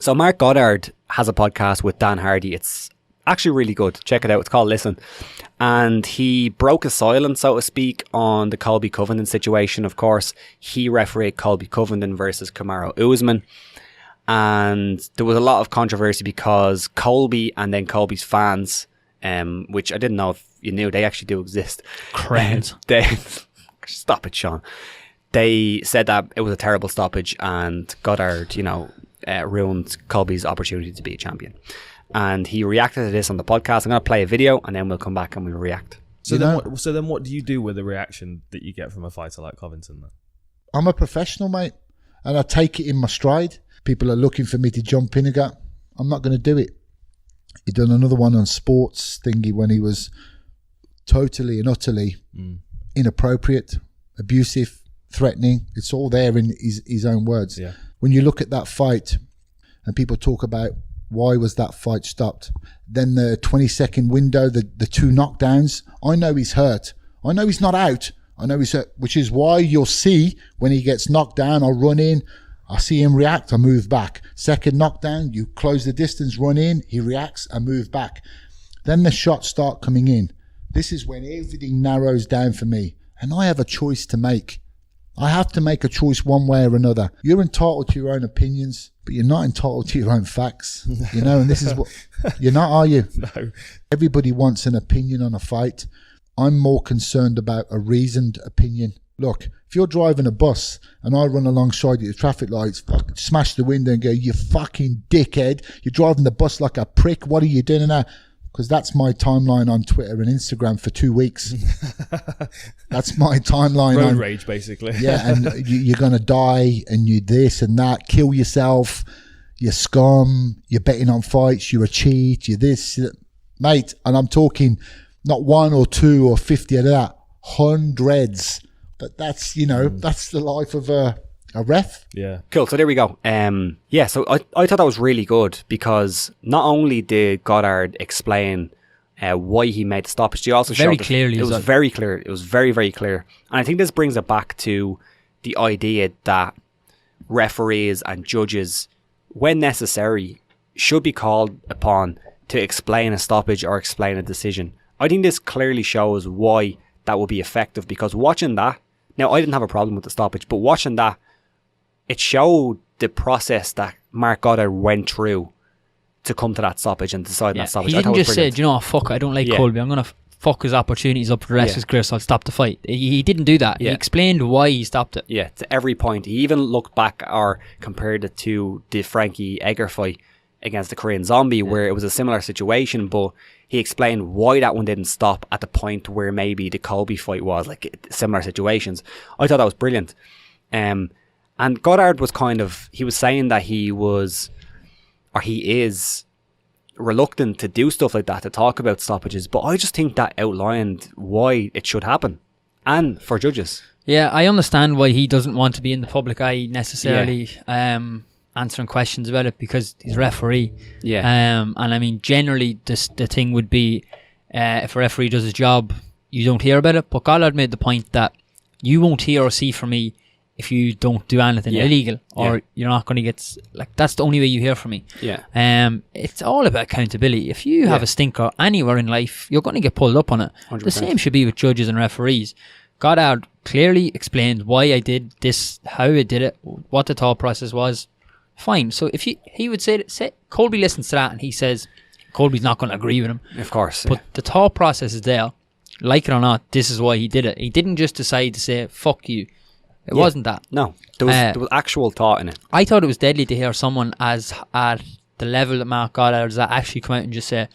So Marc Goddard has a podcast with Dan Hardy. It's actually really good. Check it out. It's called Listen. And he broke his silence, so to speak, on the Colby Covington situation. Of course, he refereed Colby Covington versus Kamaru Usman. And there was a lot of controversy because Colby and then Colby's fans, which I didn't know if you knew, they actually do exist. Cranes. Stop it, Sean. They said that it was a terrible stoppage and Goddard, ruined Colby's opportunity to be a champion. And he reacted to this on the podcast. I'm going to play a video and then we'll come back and we'll react. So then what do you do with the reaction that you get from a fighter like Covington then? I'm a professional, mate, and I take it in my stride. People are looking for me to jump in and go, I'm not going to do it. He done another one on sports thingy when he was totally and utterly inappropriate, abusive, threatening. It's all there in his own words. Yeah. When you look at that fight and people talk about why was that fight stopped, then the 20-second window, the two knockdowns, I know he's hurt. I know he's not out. I know he's hurt, which is why you'll see when he gets knocked down, I'll run in, I see him react, I move back. Second knockdown, you close the distance, run in, he reacts, I move back. Then the shots start coming in. This is when everything narrows down for me. And I have a choice to make. I have to make a choice one way or another. You're entitled to your own opinions, but you're not entitled to your own facts. And this is what... You're not, are you? No. Everybody wants an opinion on a fight. I'm more concerned about a reasoned opinion. Look, if you're driving a bus and I run alongside you at the traffic lights, fucking smash the window and go, you fucking dickhead, you're driving the bus like a prick, what are you doing now? Because that's my timeline on Twitter and Instagram for 2 weeks. That's my timeline. Road rage, basically. Yeah, and you're going to die and you this and that, kill yourself, you're scum, you're betting on fights, you're a cheat, you're this. Mate, and I'm talking not 1 or 2 or 50 of that, hundreds. But that's, that's the life of a ref. Yeah. Cool. So there we go. So I thought that was really good because not only did Goddard explain why he made the stoppage, he also very showed clearly. It was very clear. It was very, very clear. And I think this brings it back to the idea that referees and judges, when necessary, should be called upon to explain a stoppage or explain a decision. I think this clearly shows why that would be effective, because watching that, now I didn't have a problem with the stoppage, but watching that, it showed the process that Marc Goddard went through to come to that stoppage and decide that stoppage. He didn't just say, do you know what, fuck, I don't like Colby, I'm going to fuck his opportunities up for the rest of his career, so I'll stop the fight. He didn't do that. He explained why he stopped it. Yeah, to every point. He even looked back or compared it to the Frankie Edgar fight against the Korean Zombie, where it was a similar situation, but he explained why that one didn't stop at the point where maybe the Colby fight was, like similar situations. I thought that was brilliant. And Goddard was he was saying that he is reluctant to do stuff like that, to talk about stoppages, but I just think that outlined why it should happen, and for judges. Yeah, I understand why he doesn't want to be in the public eye necessarily, answering questions about it, because he's a referee. Yeah. And I mean, generally, the thing would be, if a referee does his job, you don't hear about it. But Goddard made the point that you won't hear or see from me if you don't do anything illegal, or you're not going to get, that's the only way you hear from me. Yeah. It's all about accountability. If you have a stinker anywhere in life, you're going to get pulled up on it. 100%. The same should be with judges and referees. Goddard clearly explained why I did this, how I did it, what the thought process was. Fine. So if he would say Colby listens to that and he says Colby's not going to agree with him. Of course. But the thought process is there. Like it or not, this is why he did it. He didn't just decide to say, fuck you. It wasn't that. No. There was actual thought in it. I thought it was deadly to hear someone as at the level that Marc Goddard is at actually come out and just say,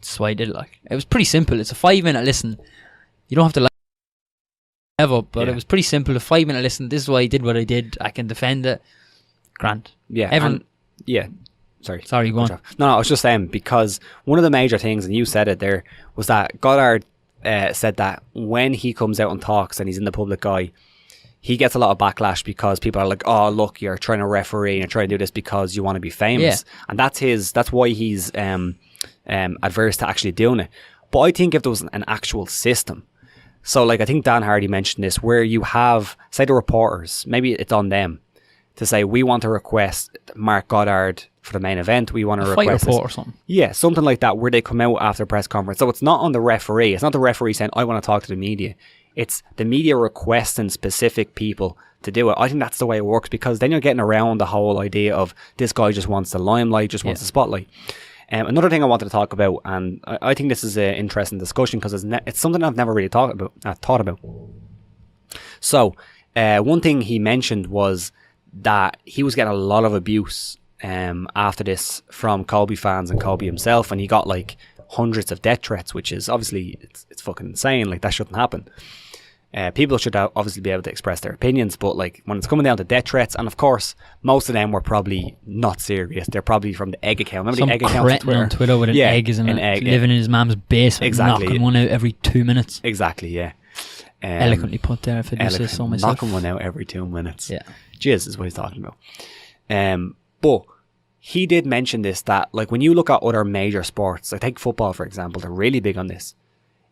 this is why I did it. It was pretty simple. It's a 5-minute listen. You don't have to ever, but it was pretty simple. A 5-minute listen. This is why I did what I did. I can defend it. Grant. Yeah. Sorry, go on. No, I was just saying, because one of the major things, and you said it there, was that Goddard said that when he comes out and talks and he's in the public eye, he gets a lot of backlash because people are like, oh, look, you're trying to referee and you're trying to do this because you want to be famous. Yeah. And that's why he's adverse to actually doing it. But I think if there was an actual system, so I think Dan Hardy mentioned this, where you have, say, the reporters, maybe it's on them, to say we want to request Marc Goddard for the main event. We want to fight request report or something. Yeah, something like that, where they come out after a press conference. So it's not on the referee. It's not the referee saying, I want to talk to the media. It's the media requesting specific people to do it. I think that's the way it works, because then you're getting around the whole idea of this guy just wants the limelight, just wants the spotlight. Another thing I wanted to talk about, and I think this is an interesting discussion because it's something I've never really thought about. So, one thing he mentioned was that he was getting a lot of abuse after this from Colby fans and Colby himself, and he got like hundreds of death threats, which is obviously it's fucking insane. Like, that shouldn't happen. People should obviously be able to express their opinions, but like when it's coming down to death threats, and of course most of them were probably not serious. They're probably from the egg account. Remember Some the egg account on Twitter with an egg, isn't it? Living in his mum's basement, knocking one out every 2 minutes. Exactly, yeah. Eloquently put there, if I do say so myself. Knocking one out every 2 minutes. Yeah. Jizz is what he's talking about. But he did mention this, that like when you look at other major sports, like take football for example, they're really big on this.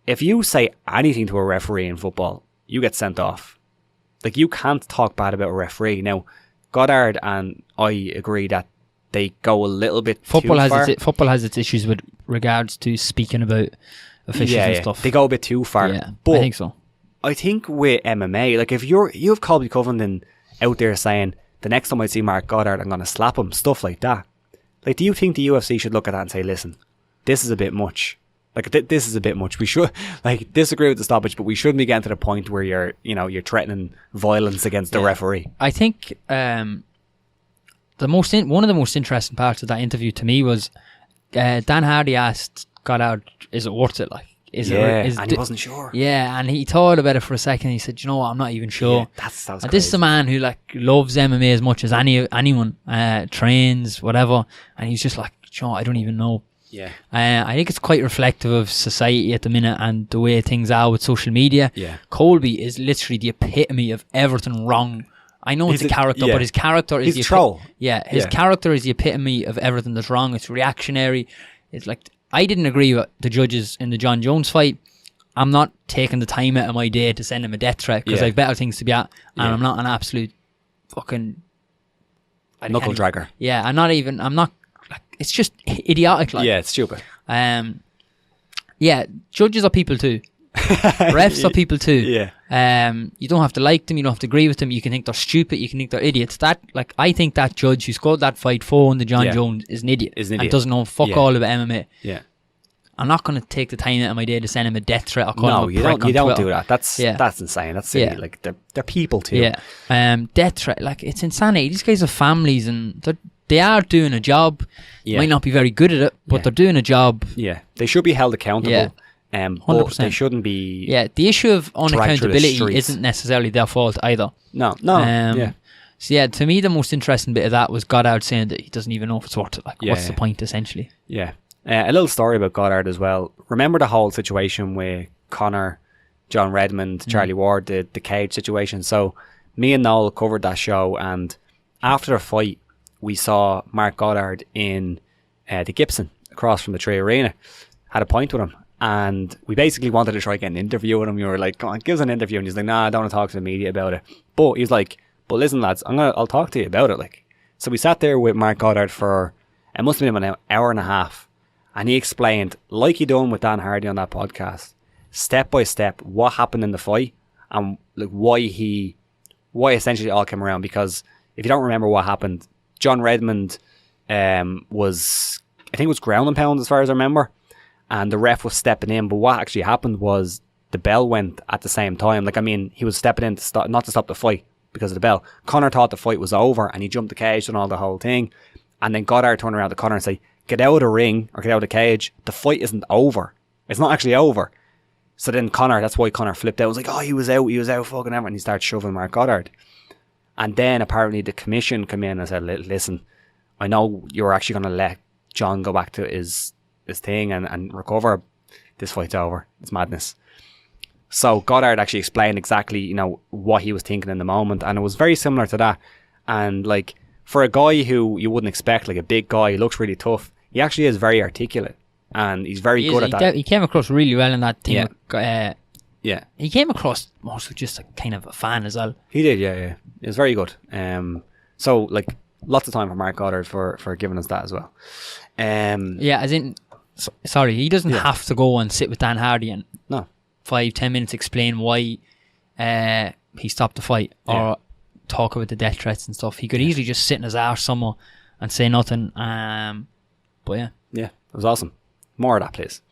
If you say anything to a referee in football, you get sent off. Like, you can't talk bad about a referee. Now, Goddard and I agree that they go a little bit too far. Football has its issues with regards to speaking about officials and stuff. They go a bit too far. Yeah, but I think so. I think with MMA, like if you have Colby Covington out there saying, the next time I see Marc Goddard, I'm going to slap him, stuff like that. Like, do you think the UFC should look at that and say, listen, this is a bit much? Like, this is a bit much. We should, like, disagree with the stoppage, but we shouldn't be getting to the point where you're threatening violence against the referee. I think one of the most interesting parts of that interview to me was Dan Hardy asked Goddard, "Is it worth it?" Like, and he wasn't sure. Yeah, and he thought about it for a second. He said, "You know what? I'm not even sure." Yeah, that's and crazy. This is a man who like loves MMA as much as anyone, trains, whatever, and he's just like, "You know what? I don't even know." Yeah. I think it's quite reflective of society at the minute and the way things are with social media. Yeah. Colby is literally the epitome of everything wrong. I know it's a character, but his character is the troll. His character is the epitome of everything that's wrong. It's reactionary. It's like, I didn't agree with the judges in the John Jones fight. I'm not taking the time out of my day to send him a death threat because I've better things to be at, and I'm not an absolute fucking knuckle dragger. Yeah, I'm not. It's just idiotic. Like. Yeah, it's stupid. Yeah, judges are people too. Refs are people too. Yeah. You don't have to like them. You don't have to agree with them. You can think they're stupid. You can think they're idiots. I think that judge who scored that fight for the John Jones is an idiot. And doesn't know fuck all about MMA. Yeah. I'm not going to take the time out of my day to send him a death threat or call him a you prick don't. You don't Twitter. do that. That's insane. That's silly. Yeah. Like, they're people too. Yeah. Death threat. Like, it's insanity. These guys have families and they are doing a job. Yeah. Might not be very good at it, but they're doing a job. Yeah. They should be held accountable. Yeah. 100%. But they shouldn't be. Yeah, the issue of unaccountability streets. isn't necessarily their fault either. No. So yeah, to me the most interesting bit of that was Goddard saying that he doesn't even know if it's worth it. Like, what's the point essentially? Yeah. A little story about Goddard as well. Remember the whole situation with Conor, John Redmond, Charlie Ward, the cage situation? So me and Noel covered that show, and after the fight, we saw Marc Goddard in the Gibson across from the Tree Arena. Had a pint with him, and we basically wanted to try get an interview with him. We were like, come on, give us an interview. And he's like, nah, I don't want to talk to the media about it. But he's like, but listen lads, I'll talk to you about it. Like, so we sat there with Marc Goddard for, it must have been an hour and a half, and he explained, like he done with Dan Hardy on that podcast, step by step what happened in the fight and like why essentially it all came around. Because if you don't remember what happened, John Redmond was ground and pound as far as I remember, and the ref was stepping in. But what actually happened was the bell went at the same time. Like, I mean, he was stepping in to stop, not to stop the fight because of the bell. Conor thought the fight was over and he jumped the cage and all the whole thing. And then Goddard turned around to Conor and said, get out of the ring or get out of the cage. The fight isn't over. It's not actually over. So then Conor, that's why Conor flipped out. It was like, oh, he was out fucking ever. And he started shoving Marc Goddard. And then apparently the commission came in and said, listen, I know you're actually going to let John go back to his thing and recover. This fight's over. It's madness. So Goddard actually explained exactly, what he was thinking in the moment. And it was very similar to that. And like, for a guy who you wouldn't expect, like a big guy, he looks really tough. He actually is very articulate. And he's very good at that. He came across really well in that thing. Yeah. He came across mostly just a kind of a fan as well. He did, yeah. He was very good. So like lots of time for Marc Goddard for giving us that as well. Yeah, as in, sorry, he doesn't have to go and sit with Dan Hardy and No. 5-10 minutes explain why he stopped the fight or talk about the death threats and stuff. He could easily just sit in his arse somewhere and say nothing. But yeah. Yeah, it was awesome. More of that, please.